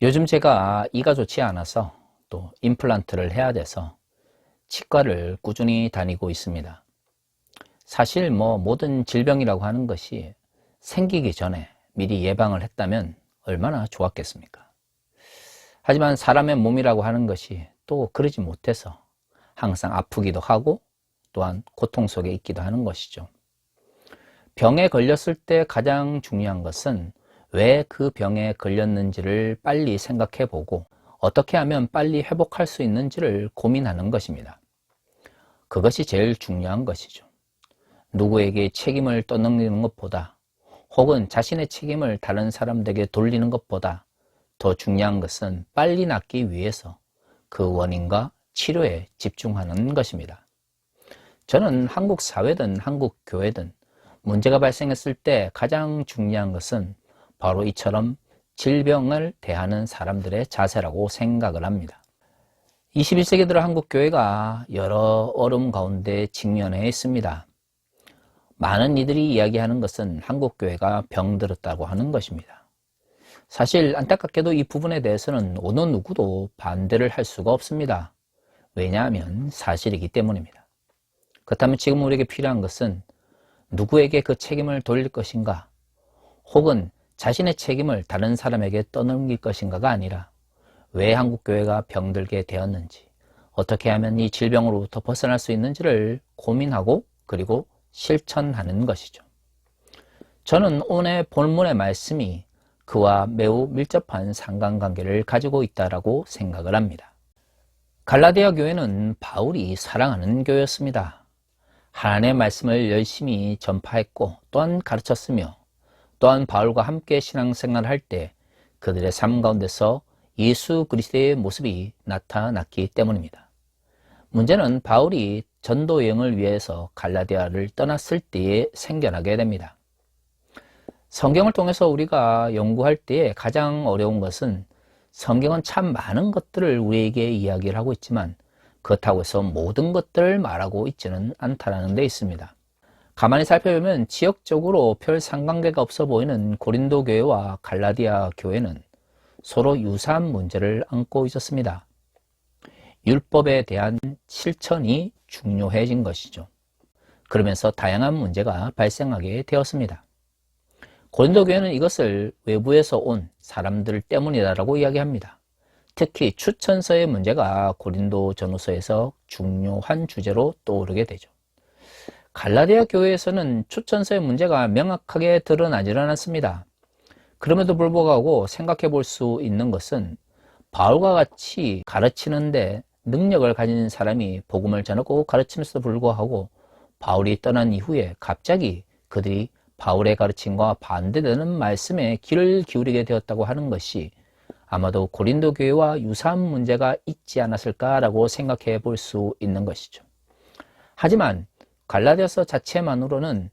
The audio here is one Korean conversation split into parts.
요즘 제가 이가 좋지 않아서 또 임플란트를 해야 돼서 치과를 꾸준히 다니고 있습니다. 사실 모든 질병이라고 하는 것이 생기기 전에 미리 예방을 했다면 얼마나 좋았겠습니까? 하지만 사람의 몸이라고 하는 것이 또 그러지 못해서 항상 아프기도 하고 또한 고통 속에 있기도 하는 것이죠. 병에 걸렸을 때 가장 중요한 것은 왜 그 병에 걸렸는지를 빨리 생각해 보고 어떻게 하면 빨리 회복할 수 있는지를 고민하는 것입니다. 그것이 제일 중요한 것이죠. 누구에게 책임을 떠넘기는 것보다 혹은 자신의 책임을 다른 사람들에게 돌리는 것보다 더 중요한 것은 빨리 낫기 위해서 그 원인과 치료에 집중하는 것입니다. 저는 한국 사회든 한국 교회든 문제가 발생했을 때 가장 중요한 것은 바로 이처럼 질병을 대하는 사람들의 자세라고 생각을 합니다. 21세기 들어 한국 교회가 여러 어려움 가운데 직면해 있습니다. 많은 이들이 이야기하는 것은 한국 교회가 병들었다고 하는 것입니다. 사실 안타깝게도 이 부분에 대해서는 어느 누구도 반대를 할 수가 없습니다. 왜냐하면 사실이기 때문입니다. 그렇다면 지금 우리에게 필요한 것은 누구에게 그 책임을 돌릴 것인가, 혹은 자신의 책임을 다른 사람에게 떠넘길 것인가가 아니라 왜 한국교회가 병들게 되었는지, 어떻게 하면 이 질병으로부터 벗어날 수 있는지를 고민하고 그리고 실천하는 것이죠. 저는 오늘 본문의 말씀이 그와 매우 밀접한 상관관계를 가지고 있다고 생각을 합니다. 갈라디아 교회는 바울이 사랑하는 교회였습니다. 하나님의 말씀을 열심히 전파했고 또한 가르쳤으며, 또한 바울과 함께 신앙생활을 할 때 그들의 삶 가운데서 예수 그리스도의 모습이 나타났기 때문입니다. 문제는 바울이 전도 여행을 위해서 갈라디아를 떠났을 때에 생겨나게 됩니다. 성경을 통해서 우리가 연구할 때에 가장 어려운 것은 성경은 참 많은 것들을 우리에게 이야기를 하고 있지만 그렇다고 해서 모든 것들을 말하고 있지는 않다는 데 있습니다. 가만히 살펴보면 지역적으로 별 상관계가 없어 보이는 고린도 교회와 갈라디아 교회는 서로 유사한 문제를 안고 있었습니다. 율법에 대한 실천이 중요해진 것이죠. 그러면서 다양한 문제가 발생하게 되었습니다. 고린도 교회는 이것을 외부에서 온 사람들 때문이다라고 이야기합니다. 특히 추천서의 문제가 고린도 전후서에서 중요한 주제로 떠오르게 되죠. 갈라디아 교회에서는 추천서의 문제가 명확하게 드러나지는 않습니다. 그럼에도 불구하고 생각해 볼 수 있는 것은 바울과 같이 가르치는데 능력을 가진 사람이 복음을 전하고 가르치면서도 불구하고 바울이 떠난 이후에 갑자기 그들이 바울의 가르침과 반대되는 말씀에 귀를 기울이게 되었다고 하는 것이 아마도 고린도 교회와 유사한 문제가 있지 않았을까라고 생각해 볼 수 있는 것이죠. 하지만 갈라디아서 자체만으로는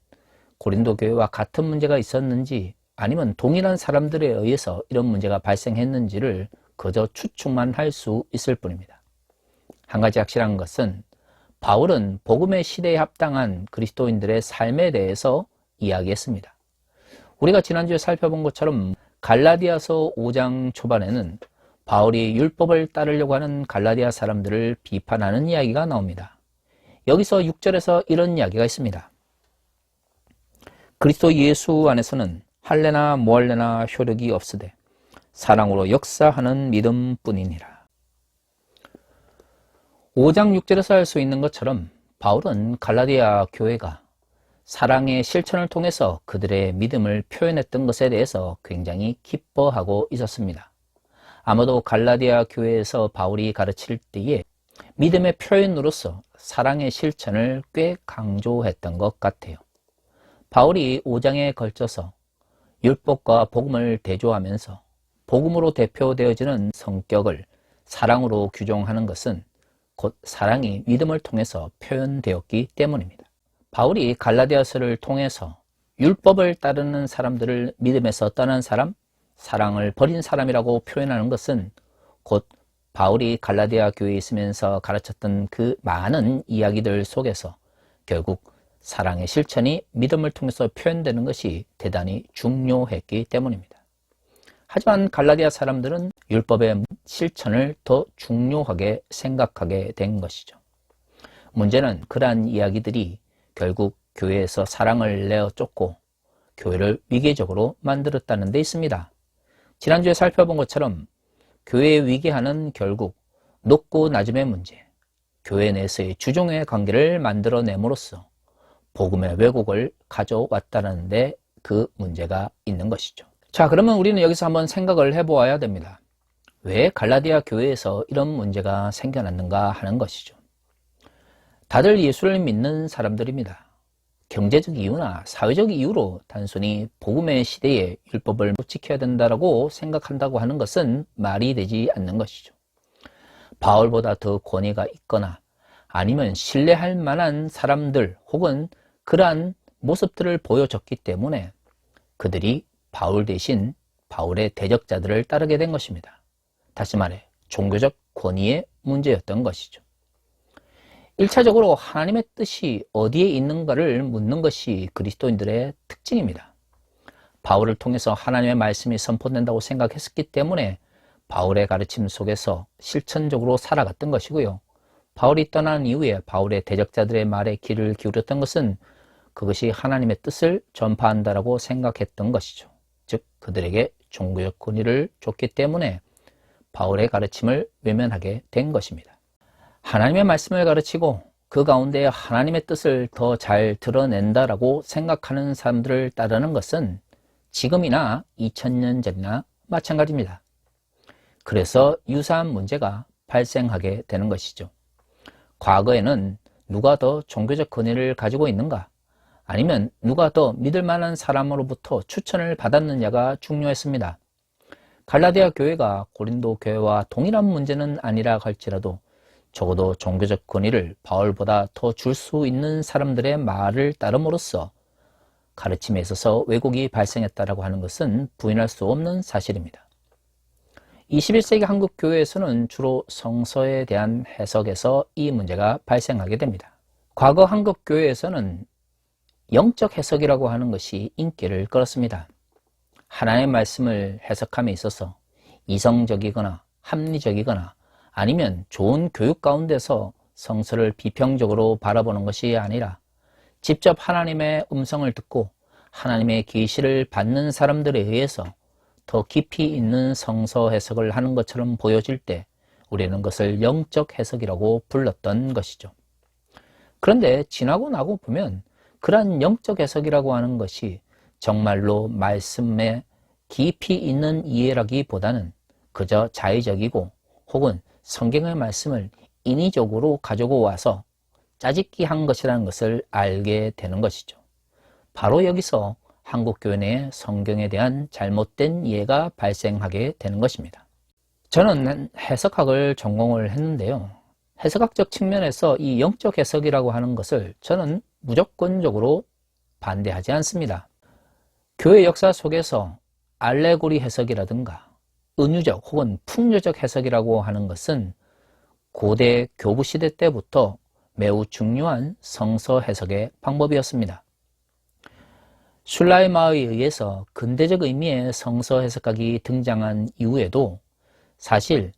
고린도 교회와 같은 문제가 있었는지 아니면 동일한 사람들에 의해서 이런 문제가 발생했는지를 그저 추측만 할 수 있을 뿐입니다. 한 가지 확실한 것은 바울은 복음의 시대에 합당한 그리스도인들의 삶에 대해서 이야기했습니다. 우리가 지난주에 살펴본 것처럼 갈라디아서 5장 초반에는 바울이 율법을 따르려고 하는 갈라디아 사람들을 비판하는 이야기가 나옵니다. 여기서 6절에서 이런 이야기가 있습니다. 그리스도 예수 안에서는 할례나 무할례나 효력이 없으되 사랑으로 역사하는 믿음뿐이니라. 5장 6절에서 할 수 있는 것처럼 바울은 갈라디아 교회가 사랑의 실천을 통해서 그들의 믿음을 표현했던 것에 대해서 굉장히 기뻐하고 있었습니다. 아마도 갈라디아 교회에서 바울이 가르칠 때에 믿음의 표현으로서 사랑의 실천을 꽤 강조했던 것 같아요. 바울이 5장에 걸쳐서 율법과 복음을 대조하면서 복음으로 대표되어지는 성격을 사랑으로 규정하는 것은 곧 사랑이 믿음을 통해서 표현되었기 때문입니다. 바울이 갈라디아서를 통해서 율법을 따르는 사람들을 믿음에서 떠난 사람, 사랑을 버린 사람이라고 표현하는 것은 곧 바울이 갈라디아 교회에 있으면서 가르쳤던 그 많은 이야기들 속에서 결국 사랑의 실천이 믿음을 통해서 표현되는 것이 대단히 중요했기 때문입니다. 하지만 갈라디아 사람들은 율법의 실천을 더 중요하게 생각하게 된 것이죠. 문제는 그러한 이야기들이 결국 교회에서 사랑을 내어 쫓고 교회를 위계적으로 만들었다는 데 있습니다. 지난주에 살펴본 것처럼 교회의 위계화는 결국 높고 낮음의 문제, 교회 내에서의 주종의 관계를 만들어냄으로써 복음의 왜곡을 가져왔다는 데 그 문제가 있는 것이죠. 자, 그러면 우리는 여기서 한번 생각을 해보아야 됩니다. 왜 갈라디아 교회에서 이런 문제가 생겨났는가 하는 것이죠. 다들 예수를 믿는 사람들입니다. 경제적 이유나 사회적 이유로 단순히 복음의 시대에 율법을 못 지켜야 된다고 생각한다고 하는 것은 말이 되지 않는 것이죠. 바울보다 더 권위가 있거나 아니면 신뢰할 만한 사람들 혹은 그러한 모습들을 보여줬기 때문에 그들이 바울 대신 바울의 대적자들을 따르게 된 것입니다. 다시 말해 종교적 권위의 문제였던 것이죠. 1차적으로 하나님의 뜻이 어디에 있는가를 묻는 것이 그리스도인들의 특징입니다. 바울을 통해서 하나님의 말씀이 선포된다고 생각했기 때문에 바울의 가르침 속에서 실천적으로 살아갔던 것이고요. 바울이 떠난 이후에 바울의 대적자들의 말에 귀를 기울였던 것은 그것이 하나님의 뜻을 전파한다라고 생각했던 것이죠. 즉 그들에게 종교적 권위를 줬기 때문에 바울의 가르침을 외면하게 된 것입니다. 하나님의 말씀을 가르치고 그 가운데 하나님의 뜻을 더 잘 드러낸다라고 생각하는 사람들을 따르는 것은 지금이나 2000년 전이나 마찬가지입니다. 그래서 유사한 문제가 발생하게 되는 것이죠. 과거에는 누가 더 종교적 권위를 가지고 있는가? 아니면 누가 더 믿을 만한 사람으로부터 추천을 받았느냐가 중요했습니다. 갈라디아 교회가 고린도 교회와 동일한 문제는 아니라 할지라도 적어도 종교적 권위를 바울보다 더 줄 수 있는 사람들의 말을 따름으로써 가르침에 있어서 왜곡이 발생했다고 하는 것은 부인할 수 없는 사실입니다. 21세기 한국 교회에서는 주로 성서에 대한 해석에서 이 문제가 발생하게 됩니다. 과거 한국 교회에서는 영적 해석이라고 하는 것이 인기를 끌었습니다. 하나님의 말씀을 해석함에 있어서 이성적이거나 합리적이거나 아니면 좋은 교육 가운데서 성서를 비평적으로 바라보는 것이 아니라 직접 하나님의 음성을 듣고 하나님의 계시를 받는 사람들에 의해서 더 깊이 있는 성서 해석을 하는 것처럼 보여질 때 우리는 그것을 영적 해석이라고 불렀던 것이죠. 그런데 지나고 나고 보면 그러한 영적 해석이라고 하는 것이 정말로 말씀에 깊이 있는 이해라기보다는 그저 자의적이고 혹은 성경의 말씀을 인위적으로 가지고 와서 짜집기 한 것이라는 것을 알게 되는 것이죠. 바로 여기서 한국교회 내에 성경에 대한 잘못된 이해가 발생하게 되는 것입니다. 저는 해석학을 전공을 했는데요. 해석학적 측면에서 이 영적 해석이라고 하는 것을 저는 무조건적으로 반대하지 않습니다. 교회 역사 속에서 알레고리 해석이라든가 은유적 혹은 풍요적 해석이라고 하는 것은 고대 교부시대 때부터 매우 중요한 성서 해석의 방법이었습니다. 슐라이마에 의해서 근대적 의미의 성서 해석학이 등장한 이후에도 사실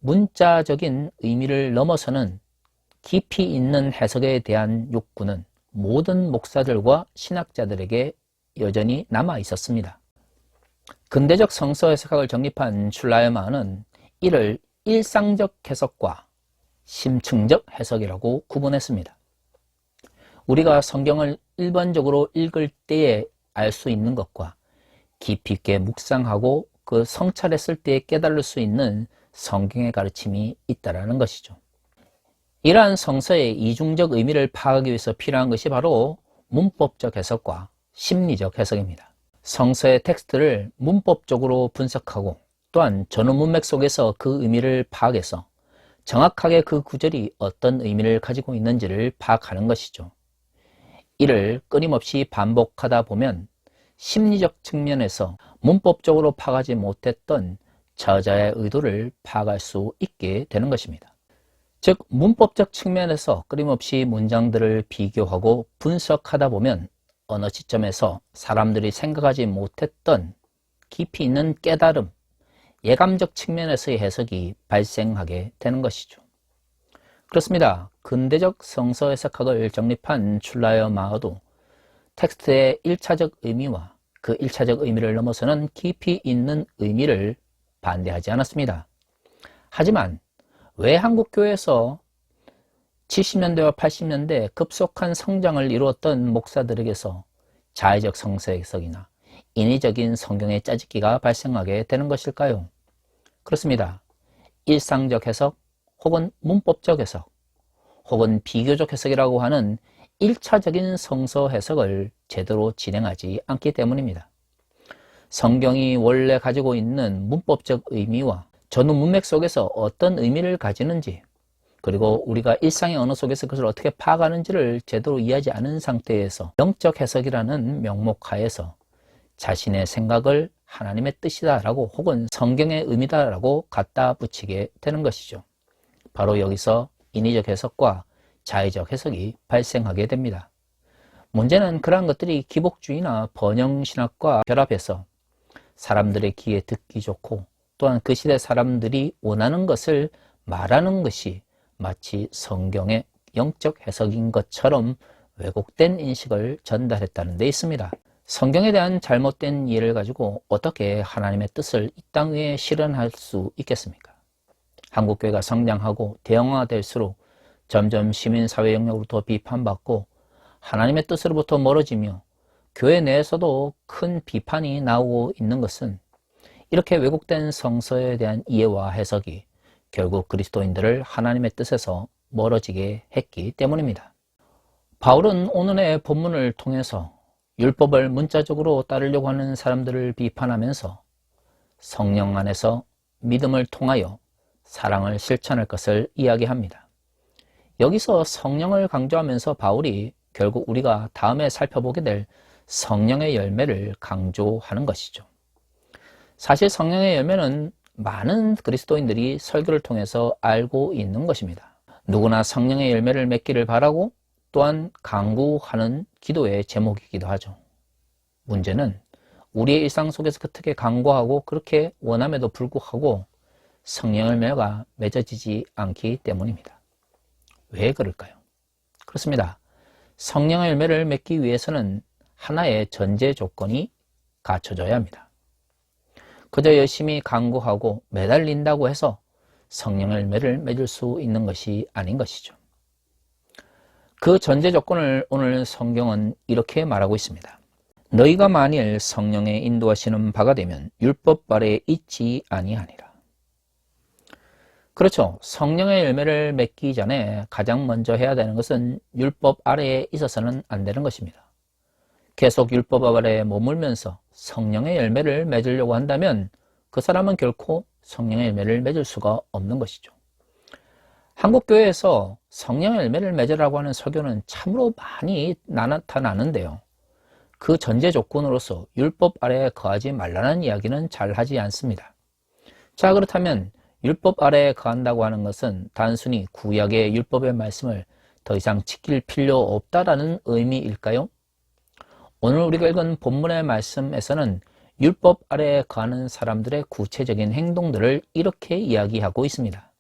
문자적인 의미를 넘어서는 깊이 있는 해석에 대한 욕구는 모든 목사들과 신학자들에게 여전히 남아 있었습니다. 근대적 성서 해석학을 정립한 슐라이마는 이를 일상적 해석과 심층적 해석이라고 구분했습니다. 우리가 성경을 일반적으로 읽을 때에 알 수 있는 것과 깊이 있게 묵상하고 그 성찰했을 때에 깨달을 수 있는 성경의 가르침이 있다는 것이죠. 이러한 성서의 이중적 의미를 파악하기 위해서 필요한 것이 바로 문법적 해석과 심리적 해석입니다. 성서의 텍스트를 문법적으로 분석하고 또한 전후 문맥 속에서 그 의미를 파악해서 정확하게 그 구절이 어떤 의미를 가지고 있는지를 파악하는 것이죠. 이를 끊임없이 반복하다 보면 심리적 측면에서 문법적으로 파악하지 못했던 저자의 의도를 파악할 수 있게 되는 것입니다. 즉 문법적 측면에서 끊임없이 문장들을 비교하고 분석하다 보면 어느 시점에서 사람들이 생각하지 못했던 깊이 있는 깨달음, 예감적 측면에서의 해석이 발생하게 되는 것이죠. 그렇습니다. 근대적 성서 해석학을 정립한 슐라이어 마어도 텍스트의 1차적 의미와 그 1차적 의미를 넘어서는 깊이 있는 의미를 반대하지 않았습니다. 하지만 왜 한국교회에서 70년대와 80년대 급속한 성장을 이루었던 목사들에게서 자의적 성서 해석이나 인위적인 성경의 짜집기가 발생하게 되는 것일까요? 그렇습니다. 일상적 해석 혹은 문법적 해석 혹은 비교적 해석이라고 하는 1차적인 성서 해석을 제대로 진행하지 않기 때문입니다. 성경이 원래 가지고 있는 문법적 의미와 전후 문맥 속에서 어떤 의미를 가지는지, 그리고 우리가 일상의 언어 속에서 그것을 어떻게 파악하는지를 제대로 이해하지 않은 상태에서 영적 해석이라는 명목 하에서 자신의 생각을 하나님의 뜻이다라고 혹은 성경의 의미다라고 갖다 붙이게 되는 것이죠. 바로 여기서 인위적 해석과 자의적 해석이 발생하게 됩니다. 문제는 그러한 것들이 기복주의나 번영신학과 결합해서 사람들의 귀에 듣기 좋고 또한 그 시대 사람들이 원하는 것을 말하는 것이 마치 성경의 영적 해석인 것처럼 왜곡된 인식을 전달했다는 데 있습니다. 성경에 대한 잘못된 이해를 가지고 어떻게 하나님의 뜻을 이 땅 위에 실현할 수 있겠습니까? 한국교회가 성장하고 대형화될수록 점점 시민사회 영역으로부터 비판받고 하나님의 뜻으로부터 멀어지며 교회 내에서도 큰 비판이 나오고 있는 것은 이렇게 왜곡된 성서에 대한 이해와 해석이 결국 그리스도인들을 하나님의 뜻에서 멀어지게 했기 때문입니다. 바울은 오늘의 본문을 통해서 율법을 문자적으로 따르려고 하는 사람들을 비판하면서 성령 안에서 믿음을 통하여 사랑을 실천할 것을 이야기합니다. 여기서 성령을 강조하면서 바울이 결국 우리가 다음에 살펴보게 될 성령의 열매를 강조하는 것이죠. 사실 성령의 열매는 많은 그리스도인들이 설교를 통해서 알고 있는 것입니다. 누구나 성령의 열매를 맺기를 바라고 또한 강구하는 기도의 제목이기도 하죠. 문제는 우리의 일상 속에서 어떻게 강구하고 그렇게 원함에도 불구하고 성령의 열매가 맺어지지 않기 때문입니다. 왜 그럴까요? 그렇습니다. 성령의 열매를 맺기 위해서는 하나의 전제 조건이 갖춰져야 합니다. 그저 열심히 강구하고 매달린다고 해서 성령의 열매를 맺을 수 있는 것이 아닌 것이죠. 그 전제 조건을 오늘 성경은 이렇게 말하고 있습니다. 너희가 만일 성령의 인도하시는 바가 되면 율법 아래에 있지 아니하니라. 그렇죠. 성령의 열매를 맺기 전에 가장 먼저 해야 되는 것은 율법 아래에 있어서는 안 되는 것입니다. 계속 율법 아래에 머물면서 성령의 열매를 맺으려고 한다면 그 사람은 결코 성령의 열매를 맺을 수가 없는 것이죠. 한국교회에서 성령의 열매를 맺으라고 하는 설교는 참으로 많이 나타나는데요. 그 전제 조건으로서 율법 아래에 거하지 말라는 이야기는 잘 하지 않습니다. 자, 그렇다면 율법 아래에 거한다고 하는 것은 단순히 구약의 율법의 말씀을 더 이상 지킬 필요 없다라는 의미일까요? 오늘 우리가 읽은 본문의 말씀에서는 율법 아래에 거하는 사람들의 구체적인 행동들을 이렇게 이야기하고 있습니다.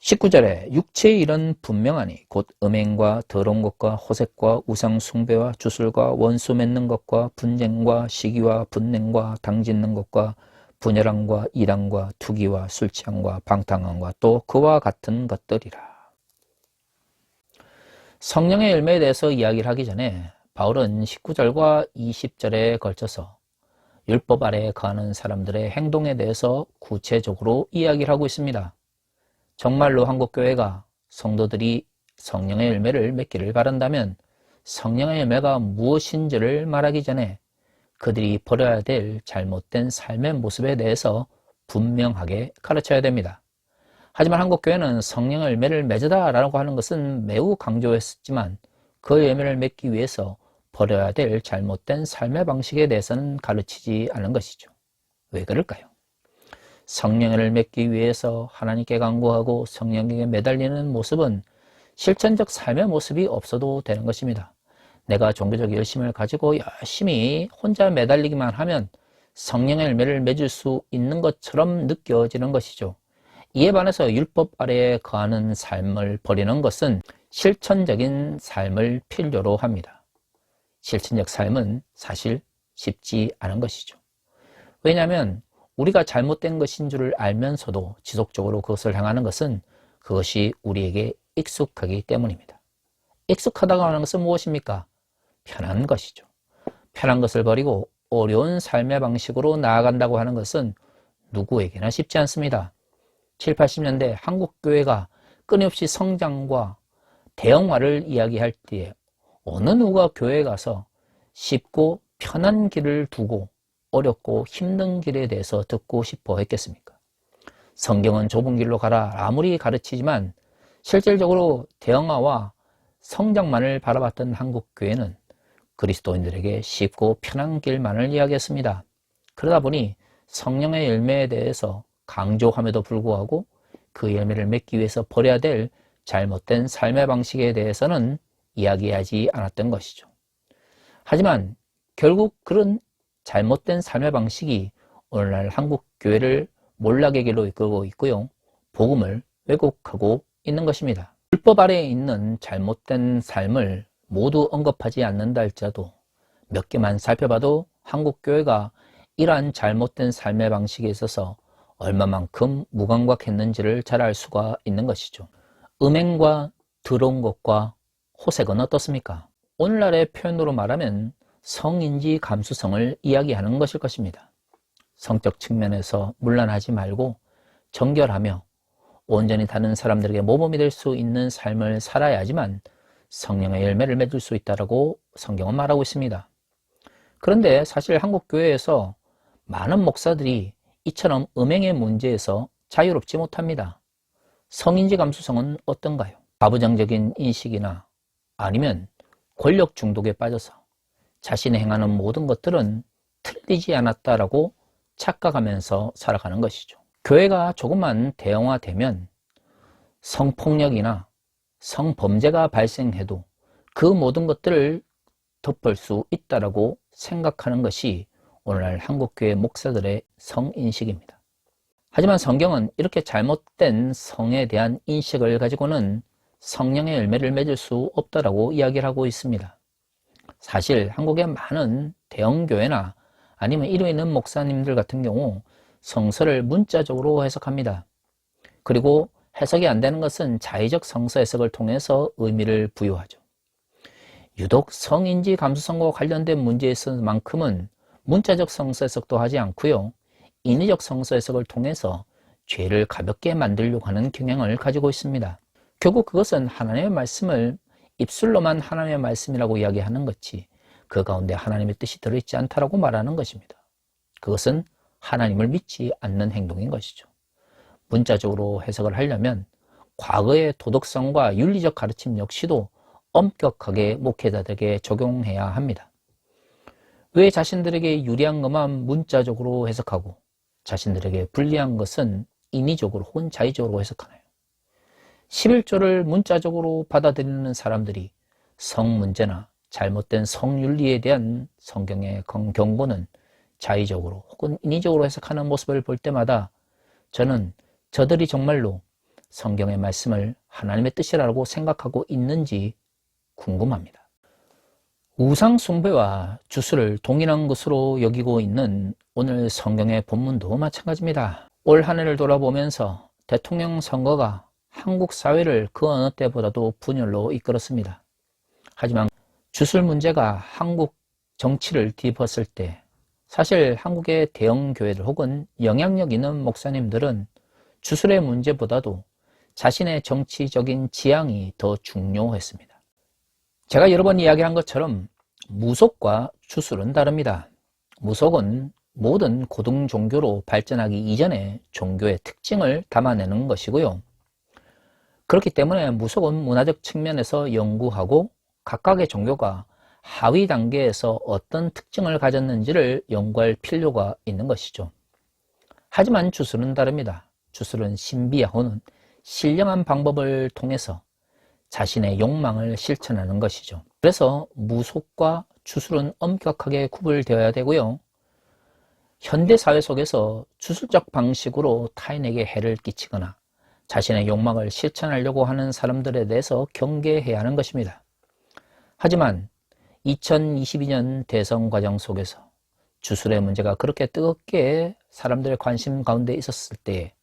19절에 육체의 일은 분명하니 곧 음행과 더러운 것과 호색과 우상 숭배와 주술과 원수 맺는 것과 분쟁과 시기와 분냉과 당짓는 것과 분열함과 이랑과 투기와 술취함과 방탕함과 또 그와 같은 것들이라. 성령의 열매에 대해서 이야기를 하기 전에 바울은 19절과 20절에 걸쳐서 율법 아래에 거하는 사람들의 행동에 대해서 구체적으로 이야기를 하고 있습니다. 정말로 한국교회가 성도들이 성령의 열매를 맺기를 바란다면 성령의 열매가 무엇인지를 말하기 전에 그들이 버려야 될 잘못된 삶의 모습에 대해서 분명하게 가르쳐야 됩니다. 하지만 한국교회는 성령의 열매를 맺으다라고 하는 것은 매우 강조했지만 그 열매를 맺기 위해서 버려야 될 잘못된 삶의 방식에 대해서는 가르치지 않은 것이죠. 왜 그럴까요? 성령을 맺기 위해서 하나님께 간구하고 성령에게 매달리는 모습은 실천적 삶의 모습이 없어도 되는 것입니다. 내가 종교적 열심을 가지고 열심히 혼자 매달리기만 하면 성령의 열매를 맺을 수 있는 것처럼 느껴지는 것이죠. 이에 반해서 율법 아래에 거하는 삶을 버리는 것은 실천적인 삶을 필요로 합니다. 실천적 삶은 사실 쉽지 않은 것이죠. 왜냐하면 우리가 잘못된 것인 줄을 알면서도 지속적으로 그것을 행하는 것은 그것이 우리에게 익숙하기 때문입니다. 익숙하다고 하는 것은 무엇입니까? 편한 것이죠. 편한 것을 버리고 어려운 삶의 방식으로 나아간다고 하는 것은 누구에게나 쉽지 않습니다. 7, 80년대 한국 교회가 끊임없이 성장과 대형화를 이야기할 때에 어느 누가 교회에 가서 쉽고 편한 길을 두고 어렵고 힘든 길에 대해서 듣고 싶어 했겠습니까? 성경은 좁은 길로 가라 아무리 가르치지만 실질적으로 대형화와 성장만을 바라봤던 한국 교회는 그리스도인들에게 쉽고 편한 길만을 이야기했습니다. 그러다 보니 성령의 열매에 대해서 강조함에도 불구하고 그 열매를 맺기 위해서 버려야 될 잘못된 삶의 방식에 대해서는 이야기하지 않았던 것이죠. 하지만 결국 그런 잘못된 삶의 방식이 오늘날 한국 교회를 몰락의 길로 이끌고 있고요. 복음을 왜곡하고 있는 것입니다. 율법 아래에 있는 잘못된 삶을 모두 언급하지 않는다 할지라도 몇 개만 살펴봐도 한국 교회가 이러한 잘못된 삶의 방식에 있어서 얼마만큼 무감각했는지를 잘 알 수가 있는 것이죠. 음행과 더러운 것과 호색은 어떻습니까? 오늘날의 표현으로 말하면 성인지 감수성을 이야기하는 것일 것입니다. 성적 측면에서 문란하지 말고 정결하며 온전히 다른 사람들에게 모범이 될 수 있는 삶을 살아야지만 성령의 열매를 맺을 수 있다고 성경은 말하고 있습니다. 그런데 사실 한국 교회에서 많은 목사들이 이처럼 음행의 문제에서 자유롭지 못합니다. 성인지 감수성은 어떤가요? 가부장적인 인식이나 아니면 권력 중독에 빠져서 자신이 행하는 모든 것들은 틀리지 않았다라고 착각하면서 살아가는 것이죠. 교회가 조금만 대형화되면 성폭력이나 성범죄가 발생해도 그 모든 것들을 덮을 수 있다라고 생각하는 것이 오늘날 한국교회 목사들의 성인식입니다. 하지만 성경은 이렇게 잘못된 성에 대한 인식을 가지고는 성령의 열매를 맺을 수 없다라고 이야기를 하고 있습니다. 사실 한국의 많은 대형교회나 아니면 이름 있는 목사님들 같은 경우 성서를 문자적으로 해석합니다. 그리고 해석이 안 되는 것은 자의적 성서 해석을 통해서 의미를 부여하죠. 유독 성인지 감수성과 관련된 문제에 있어서만큼은 문자적 성서 해석도 하지 않고요. 인위적 성서 해석을 통해서 죄를 가볍게 만들려고 하는 경향을 가지고 있습니다. 결국 그것은 하나님의 말씀을 입술로만 하나님의 말씀이라고 이야기하는 것이 그 가운데 하나님의 뜻이 들어있지 않다라고 말하는 것입니다. 그것은 하나님을 믿지 않는 행동인 것이죠. 문자적으로 해석을 하려면 과거의 도덕성과 윤리적 가르침 역시도 엄격하게 목회자들에게 적용해야 합니다. 왜 자신들에게 유리한 것만 문자적으로 해석하고 자신들에게 불리한 것은 인위적으로 혹은 자의적으로 해석하나요? 11조를 문자적으로 받아들이는 사람들이 성 문제나 잘못된 성윤리에 대한 성경의 경고는 자의적으로 혹은 인위적으로 해석하는 모습을 볼 때마다 저는 저들이 정말로 성경의 말씀을 하나님의 뜻이라고 생각하고 있는지 궁금합니다. 우상 숭배와 주술을 동일한 것으로 여기고 있는 오늘 성경의 본문도 마찬가지입니다. 올 한 해를 돌아보면서 대통령 선거가 한국 사회를 그 어느 때보다도 분열로 이끌었습니다. 하지만 주술 문제가 한국 정치를 뒤엎었을 때 사실 한국의 대형 교회들 혹은 영향력 있는 목사님들은 주술의 문제보다도 자신의 정치적인 지향이 더 중요했습니다. 제가 여러 번 이야기한 것처럼 무속과 주술은 다릅니다. 무속은 모든 고등 종교로 발전하기 이전에 종교의 특징을 담아내는 것이고요. 그렇기 때문에 무속은 문화적 측면에서 연구하고 각각의 종교가 하위 단계에서 어떤 특징을 가졌는지를 연구할 필요가 있는 것이죠. 하지만 주술은 다릅니다. 주술은 신비야 혹은 신령한 방법을 통해서 자신의 욕망을 실천하는 것이죠. 그래서 무속과 주술은 엄격하게 구분되어야 되고요. 현대 사회 속에서 주술적 방식으로 타인에게 해를 끼치거나 자신의 욕망을 실천하려고 하는 사람들에 대해서 경계해야 하는 것입니다. 하지만 2022년 대선 과정 속에서 주술의 문제가 그렇게 뜨겁게 사람들의 관심 가운데 있었을 때에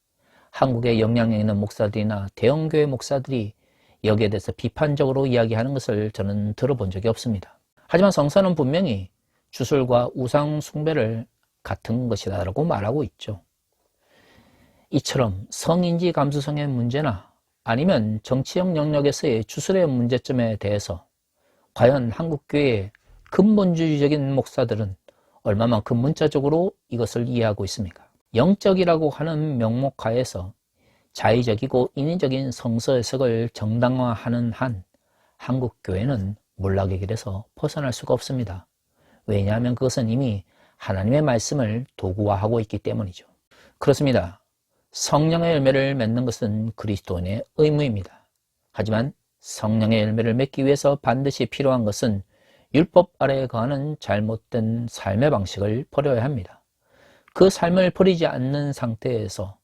한국의 영향력 있는 목사들이나 대형교회 목사들이 여기에 대해서 비판적으로 이야기하는 것을 저는 들어본 적이 없습니다. 하지만 성서는 분명히 주술과 우상 숭배를 같은 것이다라고 말하고 있죠. 이처럼 성인지 감수성의 문제나 아니면 정치적 영역에서의 주술의 문제점에 대해서 과연 한국교회의 근본주의적인 목사들은 얼마만큼 문자적으로 이것을 이해하고 있습니까? 영적이라고 하는 명목 하에서 자의적이고 인위적인 성서 해석을 정당화하는 한 한국교회는 몰락의 길에서 벗어날 수가 없습니다. 왜냐하면 그것은 이미 하나님의 말씀을 도구화하고 있기 때문이죠. 그렇습니다. 성령의 열매를 맺는 것은 그리스도인의 의무입니다. 하지만 성령의 열매를 맺기 위해서 반드시 필요한 것은 율법 아래에 거하는 잘못된 삶의 방식을 버려야 합니다. 그 삶을 버리지 않는 상태에서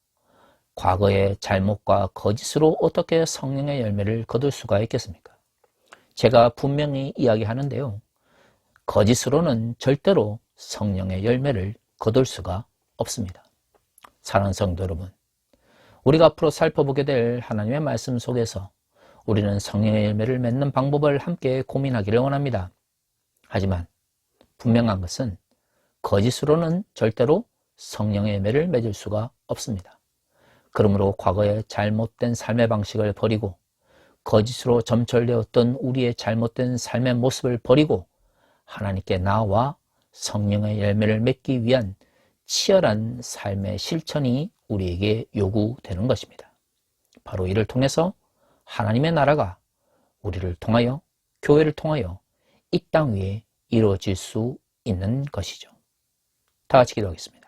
과거의 잘못과 거짓으로 어떻게 성령의 열매를 거둘 수가 있겠습니까? 제가 분명히 이야기하는데요. 거짓으로는 절대로 성령의 열매를 거둘 수가 없습니다. 사랑하는 성도 여러분, 우리가 앞으로 살펴보게 될 하나님의 말씀 속에서 우리는 성령의 열매를 맺는 방법을 함께 고민하기를 원합니다. 하지만 분명한 것은 거짓으로는 절대로 성령의 열매를 맺을 수가 없습니다. 그러므로 과거의 잘못된 삶의 방식을 버리고 거짓으로 점철되었던 우리의 잘못된 삶의 모습을 버리고 하나님께 나와 성령의 열매를 맺기 위한 치열한 삶의 실천이 우리에게 요구되는 것입니다. 바로 이를 통해서 하나님의 나라가 우리를 통하여 교회를 통하여 이 땅 위에 이루어질 수 있는 것이죠. 다 같이 기도하겠습니다.